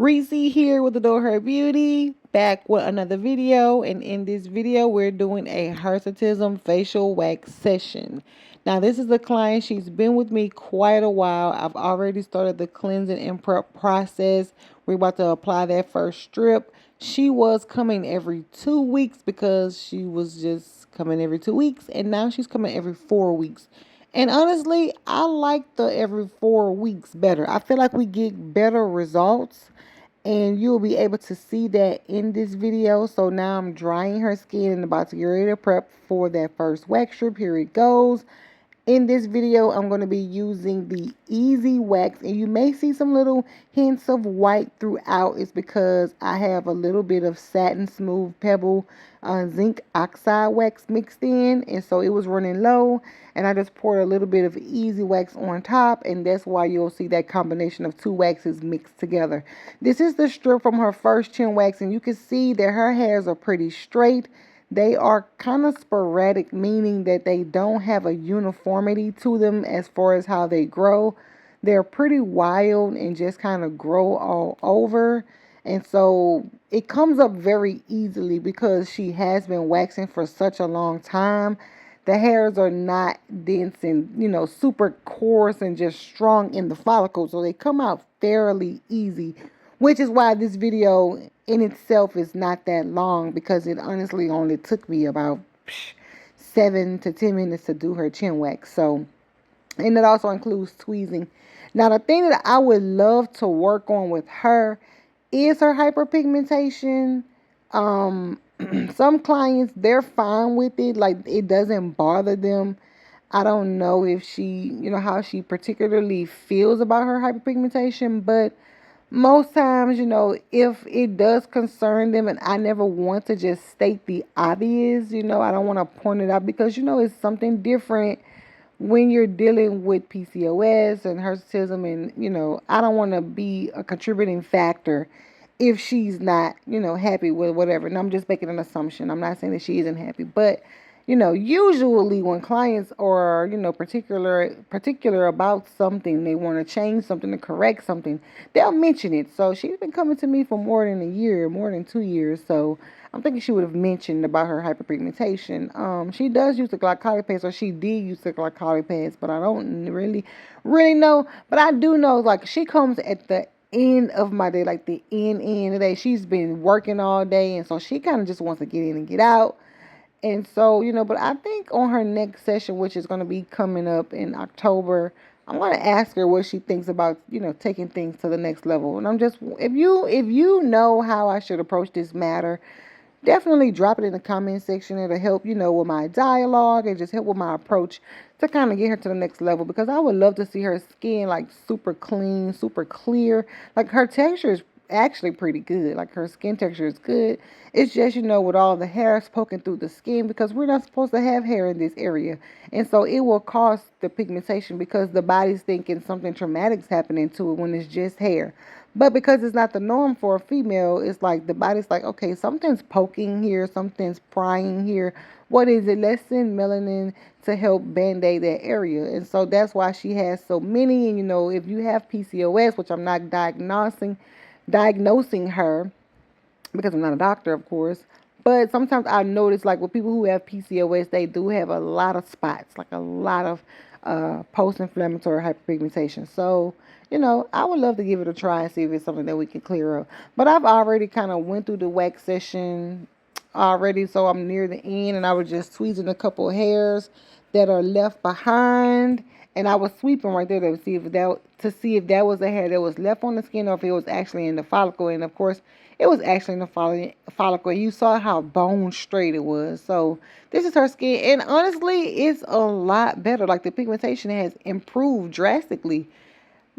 Reese here with Adore Her Beauty, back with another video. And in this video, we're doing a hirsutism facial wax session. Now, this is a client. She's been with me quite a while. I've already started the cleansing and prep process. We're about to apply that first strip. She was coming every 2 weeks because she was just coming every 2 weeks. And now she's coming every 4 weeks. And honestly, I like the every 4 weeks better. I feel like we get better results, and you'll be able to see that in this video. So now I'm drying her skin and about to get ready to prep for that first wax strip. Here it goes. In this video, I'm going to be using the Easy Wax, and you may see some little hints of white throughout. It's because I have a little bit of Satin Smooth Pebble zinc oxide wax mixed in, and so it was running low, and I just poured a little bit of Easy Wax on top, and that's why you'll see that combination of two waxes mixed together. This is the strip from her first chin wax, and you can see that her hairs are pretty straight. They are kind of sporadic, meaning that they don't have a uniformity to them as far as how they grow. They're pretty wild and just kind of grow all over. And so it comes up very easily because she has been waxing for such a long time. The hairs are not dense and, super coarse and just strong in the follicles. So they come out fairly easy, which is why this video in itself is not that long, because it honestly only took me about 7 to 10 minutes to do her chin wax. So, and it also includes tweezing. Now, the thing that I would love to work on with her is her hyperpigmentation. Some clients, they're fine with it. Like, it doesn't bother them. I don't know if she, how she particularly feels about her hyperpigmentation, but most times, if it does concern them, and I never want to just state the obvious, I don't want to point it out because, it's something different when you're dealing with PCOS and hirsutism, and, I don't want to be a contributing factor if she's not, happy with whatever. And I'm just making an assumption. I'm not saying that she isn't happy, but usually when clients are, particular about something, they want to change something, to correct something, they'll mention it. So she's been coming to me for more than a year, more than 2 years. So I'm thinking she would have mentioned about her hyperpigmentation. She does use the glycolic pads, or she did use the glycolic pads, but I don't really know. But I do know, like, she comes at the end of my day, like the end of the day. She's been working all day, and so she kind of just wants to get in and get out. And so, but I think on her next session, which is going to be coming up in October, I'm going to ask her what she thinks about, taking things to the next level. And I'm just, if you know how I should approach this matter, definitely drop it in the comment section. It'll help, with my dialogue, and just help with my approach to kind of get her to the next level, because I would love to see her skin like super clean, super clear. Like, her texture is actually pretty good. Like, her skin texture is good. It's just, with all the hairs poking through the skin, because we're not supposed to have hair in this area. And so it will cause the pigmentation because the body's thinking something traumatic's happening to it when it's just hair. But because it's not the norm for a female, it's like the body's like, okay, something's poking here, something's prying here. What is it? Let's send melanin to help band-aid that area. And so that's why she has so many. And, if you have PCOS, which I'm not diagnosing her, because I'm not a doctor, of course. But sometimes I notice, like, with people who have PCOS, they do have a lot of spots, like a lot of post-inflammatory hyperpigmentation. So, I would love to give it a try and see if it's something that we can clear up. But I've already kind of went through the wax session already, so I'm near the end, and I was just tweezing a couple of hairs that are left behind, and I was sweeping right there to see if that was a hair that was left on the skin, or if it was actually in the follicle. And of course, it was actually in the follicle. You saw how bone straight it was. So this is her skin, and honestly, it's a lot better. Like, the pigmentation has improved drastically.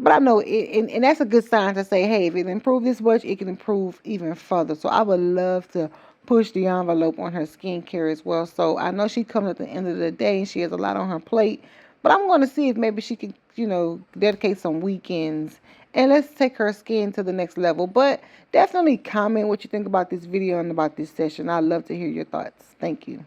But I know it, and that's a good sign to say, hey, if it improved this much, it can improve even further. So I would love to push the envelope on her skincare as well. So I know she comes at the end of the day and she has a lot on her plate. But I'm going to see if maybe she can, dedicate some weekends and let's take her skin to the next level. But definitely comment what you think about this video and about this session. I'd love to hear your thoughts. Thank you.